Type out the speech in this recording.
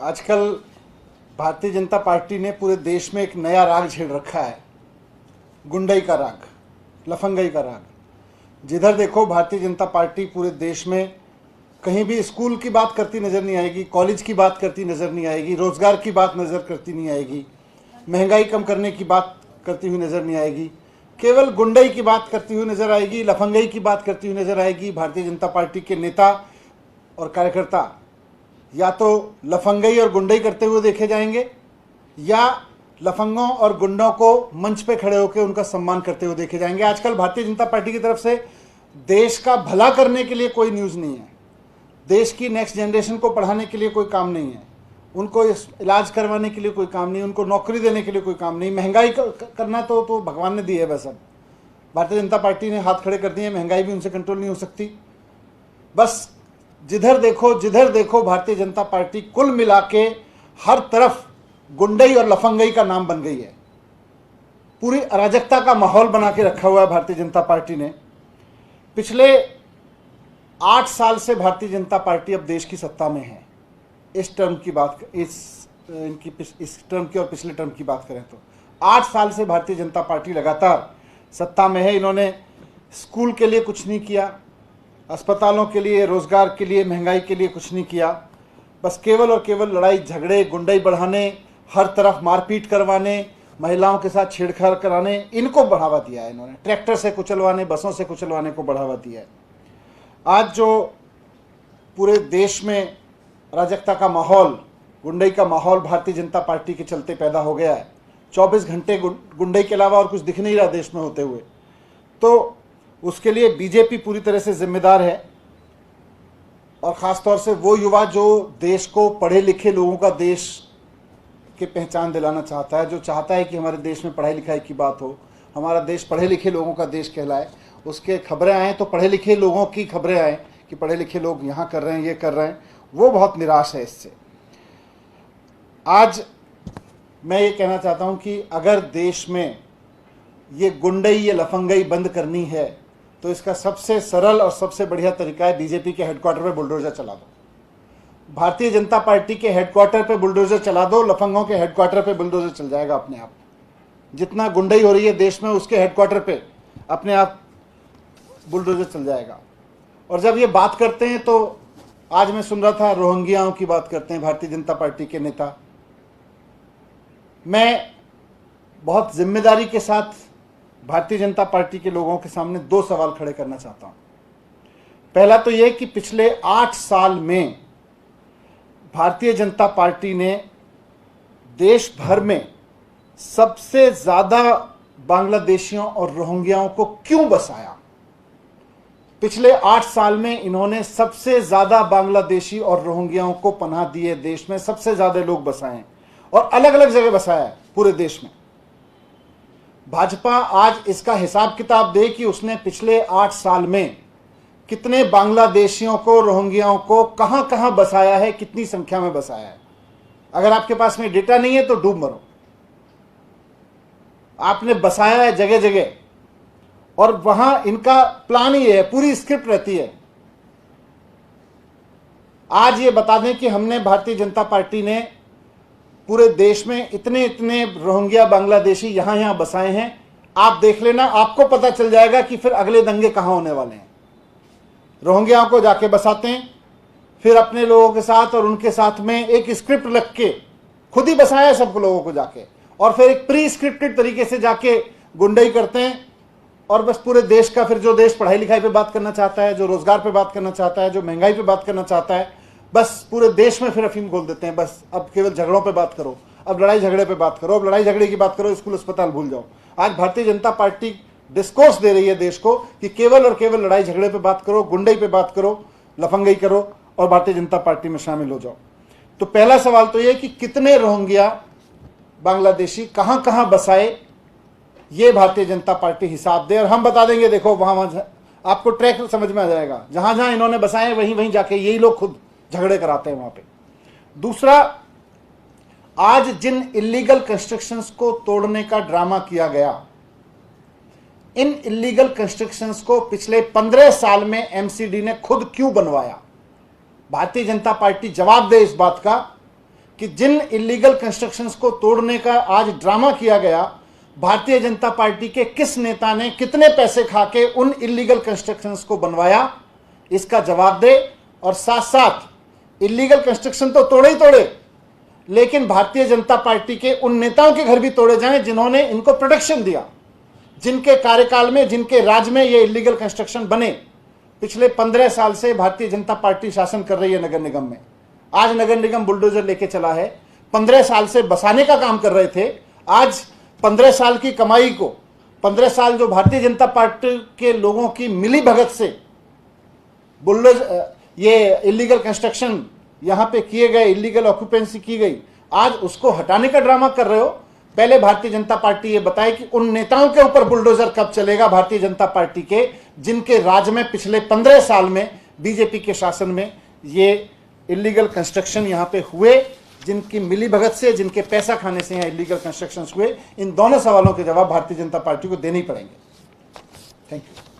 आजकल भारतीय जनता पार्टी ने पूरे देश में एक नया राग छेड़ रखा है, गुंडई का राग, लफंगई का राग। जिधर देखो भारतीय जनता पार्टी पूरे देश में कहीं भी स्कूल की बात करती नजर नहीं आएगी, कॉलेज की बात करती नजर नहीं आएगी, रोजगार की बात नजर करती नहीं आएगी, महंगाई कम करने की बात करती हुई नजर नहीं आएगी। केवल गुंडई की बात करती हुई नजर आएगी, लफंगई की बात करती हुई नजर आएगी। भारतीय जनता पार्टी के नेता और कार्यकर्ता या तो लफंगई और गुंडई करते हुए देखे जाएंगे या लफंगों और गुंडों को मंच पे खड़े होकर उनका सम्मान करते हुए देखे जाएंगे। आजकल भारतीय जनता पार्टी की तरफ से देश का भला करने के लिए कोई न्यूज़ नहीं है, देश की नेक्स्ट जनरेशन को पढ़ाने के लिए कोई काम नहीं है, उनको इलाज करवाने के लिए कोई काम नहीं, उनको नौकरी देने के लिए कोई काम नहीं। महंगाई करना तो भगवान ने दी है, बस अब भारतीय जनता पार्टी ने हाथ खड़े कर दिए, महंगाई भी उनसे कंट्रोल नहीं हो सकती। बस जिधर देखो भारतीय जनता पार्टी कुल मिला के हर तरफ गुंडई और लफंगई का नाम बन गई है। पूरी अराजकता का माहौल बना के रखा हुआ है भारतीय जनता पार्टी ने। पिछले 8 साल से भारतीय जनता पार्टी अब देश की सत्ता में है। इस टर्म की बात, इस टर्म की और पिछले टर्म की बात करें तो 8 साल से भारतीय जनता पार्टी लगातार सत्ता में है। इन्होंने स्कूल के लिए कुछ नहीं किया, अस्पतालों के लिए, रोजगार के लिए, महंगाई के लिए कुछ नहीं किया। बस केवल और केवल लड़ाई झगड़े, गुंडई बढ़ाने, हर तरफ मारपीट करवाने, महिलाओं के साथ छेड़छाड़ कराने, इनको बढ़ावा दिया है इन्होंने। ट्रैक्टर से कुचलवाने, बसों से कुचलवाने को बढ़ावा दिया है। आज जो पूरे देश में अराजकता का माहौल, गुंडई का माहौल भारतीय जनता पार्टी के चलते पैदा हो गया है। 24 घंटे गुंडई के अलावा और कुछ दिख नहीं रहा देश में होते हुए, तो उसके लिए बीजेपी पूरी तरह से जिम्मेदार है। और ख़ासतौर से वो युवा जो देश को पढ़े लिखे लोगों का देश की पहचान दिलाना चाहता है, जो चाहता है कि हमारे देश में पढ़ाई लिखाई की बात हो, हमारा देश पढ़े लिखे लोगों का देश कहलाए, उसके खबरें आएँ तो पढ़े लिखे लोगों की खबरें आएँ कि पढ़े लिखे लोग यहाँ कर रहे हैं, ये कर रहे हैं, वो बहुत निराश है इससे। आज मैं ये कहना चाहता हूँ कि अगर देश में ये गुंडई, ये लफंगई बंद करनी है तो इसका सबसे सरल और सबसे बढ़िया तरीका है बीजेपी के हेडक्वार्टर पे बुलडोजर चला दो। भारतीय जनता पार्टी के हेडक्वार्टर पे बुलडोजर चला दो, लफंगों के हेडक्वार्टर पे बुलडोजर चल जाएगा अपने आप। जितना गुंडई हो रही है देश में, उसके हेडक्वार्टर पे अपने आप बुलडोजर चल जाएगा। और जब ये बात करते हैं तो आज मैं सुन रहा था रोहिंग्याओं की बात करते हैं भारतीय जनता पार्टी के नेता। मैं बहुत जिम्मेदारी के साथ भारतीय जनता पार्टी के लोगों के सामने 2 सवाल खड़े करना चाहता हूं। पहला तो यह कि पिछले 8 साल में भारतीय जनता पार्टी ने देश भर में सबसे ज्यादा बांग्लादेशियों और रोहिंग्याओं को क्यों बसाया। पिछले 8 साल में इन्होंने सबसे ज्यादा बांग्लादेशी और रोहिंग्याओं को पनाह दी है, देश में सबसे ज्यादा लोग बसाए हैं और अलग अलग जगह बसाया है पूरे देश में। भाजपा आज इसका हिसाब किताब दे कि उसने पिछले 8 साल में कितने बांग्लादेशियों को, रोहिंग्याओं को कहां कहां बसाया है, कितनी संख्या में बसाया है। अगर आपके पास में डेटा नहीं है तो डूब मरो। आपने बसाया है जगह जगह और वहां इनका प्लान ही है, पूरी स्क्रिप्ट रहती है। आज ये बता दें कि हमने, भारतीय जनता पार्टी ने पूरे देश में इतने इतने रोहिंग्या, बांग्लादेशी यहां यहां बसाए हैं। आप देख लेना, आपको पता चल जाएगा कि फिर अगले दंगे कहां होने वाले हैं। रोहिंग्याओं को जाके बसाते हैं, फिर अपने लोगों के साथ और उनके साथ में एक स्क्रिप्ट रख के खुद ही बसाया सब लोगों को जाके, और फिर एक प्री स्क्रिप्टेड तरीके से जाके गुंडई करते हैं। और बस पूरे देश का, फिर जो देश पढ़ाई लिखाई पे बात करना चाहता है, जो रोजगार पे बात करना चाहता है, जो महंगाई पे बात करना चाहता है, बस पूरे देश में फिर अफीम खोल देते हैं। बस अब केवल झगड़ों पे बात करो, अब लड़ाई झगड़े पे बात करो, अब लड़ाई झगड़े की बात करो, स्कूल अस्पताल भूल जाओ। आज भारतीय जनता पार्टी डिस्कोर्स दे रही है देश को कि केवल और केवल लड़ाई झगड़े पे बात करो, गुंडई पे बात करो, लफंगई करो और भारतीय जनता पार्टी में शामिल हो जाओ। तो पहला सवाल तो यह कि कितने रोहिंग्या, बांग्लादेशी कहां कहां बसाए, ये भारतीय जनता पार्टी हिसाब दे और हम बता देंगे। देखो वहां आपको ट्रैक समझ में आ जाएगा, जहां जहां इन्होंने बसाए वहीं वहीं जाके यही लोग खुद झगड़े कराते हैं वहां पे। दूसरा, आज जिन इलीगल कंस्ट्रक्शंस को तोड़ने का ड्रामा किया गया, इन इलीगल कंस्ट्रक्शंस को पिछले 15 साल में एमसीडी ने खुद क्यों बनवाया। भारतीय जनता पार्टी जवाब दे इस बात का कि जिन इलीगल कंस्ट्रक्शंस को तोड़ने का आज ड्रामा किया गया, भारतीय जनता पार्टी के किस नेता ने कितने पैसे खा के उन इलीगल कंस्ट्रक्शंस को बनवाया, इसका जवाब दे। और साथ साथ इलीगल कंस्ट्रक्शन तो तोड़े ही तोड़े, लेकिन भारतीय जनता पार्टी के उन नेताओं के घर भी तोड़े जाएं जिन्होंने इनको प्रोटेक्शन दिया, जिनके कार्यकाल में, जिनके राज में ये इलीगल कंस्ट्रक्शन बने। पिछले 15 साल से भारतीय जनता पार्टी शासन कर रही है नगर निगम में। आज नगर निगम बुलडोजर लेके चला है। 15 साल से बसाने का काम कर रहे थे, आज 15 साल की कमाई को, 15 साल जो भारतीय जनता पार्टी के लोगों की मिली भगत से बुलडोजर, ये इलीगल कंस्ट्रक्शन यहां पे किए गए, इलीगल ऑक्यूपेंसी की गई, आज उसको हटाने का ड्रामा कर रहे हो। पहले भारतीय जनता पार्टी ये बताए कि उन नेताओं के ऊपर बुलडोजर कब चलेगा भारतीय जनता पार्टी के, जिनके राज में पिछले 15 साल में बीजेपी के शासन में ये इलीगल कंस्ट्रक्शन यहां पे हुए, जिनकी मिली भगत से, जिनके पैसा खाने से यहाँ इलीगल कंस्ट्रक्शंस हुए। इन दोनों सवालों के जवाब भारतीय जनता पार्टी को देने ही पड़ेंगे। Thank you.